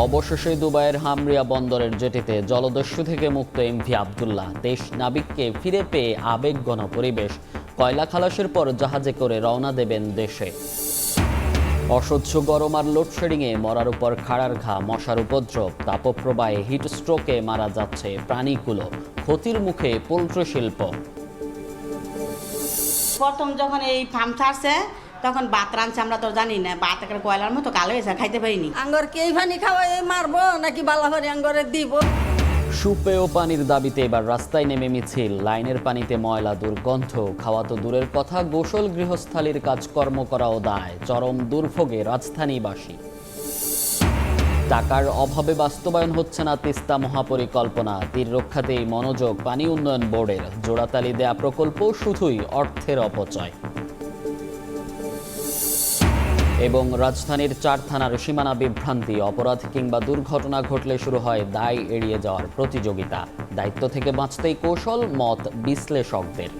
অবশেষে দুবাইয়ের হামরিয়া বন্দরের জেটিতে জলদস্যু থেকে মুক্ত এমভি আবদুল্লাহ। 23 নাবিককে ফিরে পেয়ে আবেগঘন পরিবেশ। কয়লা খালাসের পর জাহাজে করে রওনা দেবেন দেশে। অসহ্য গরম আর লোডশেডিংয়ে মরার উপর খাড়ার ঘা, মশার উপদ্রব, তাপপ্রবাহে হিট স্ট্রোকে মারা যাচ্ছে প্রাণীকুলো। ক্ষতির মুখে পোল্ট্রি শিল্প। প্রথম যখন এই ফার্ম ছাড়ছে তখন ভাত রাঁধছে, আমরা তো জানি না, ভাত একটা কয়লার মতো কালো হয়েছে, খাইতে পারিনি। আঙ্গর কে ভানি খাওয়াই মারবো নাকি বালাভারি আঙ্গরে দিব। সুপেয় পানির দাবিতে এবার রাস্তায় নেমে মিছিল। লাইনের পানিতে ময়লা, দুর্গন্ধ। খাওয়া তো দূরের কথা, গোসল গৃহস্থালির কাজকর্ম করাও দায়। চরম দুর্ভোগে রাজধানীবাসী। টাকার অভাবে বাস্তবায়ন হচ্ছে না তিস্তা মহাপরিকল্পনা। তীর রক্ষাতেই মনোযোগ পানি উন্নয়ন বোর্ডের। জোড়াতালি দেয়া প্রকল্প শুধুই অর্থের অপচয়। এবং রাজধানীর 4 থানার সীমানা বিভ্রান্তি। অপরাধ কিংবা দুর্ঘটনা ঘটলে শুরু হয় দায় এড়িয়ে যাওয়ার প্রতিযোগিতা। দায়িত্ব থেকে বাঁচতেই কৌশল, মত বিশ্লেষকদের।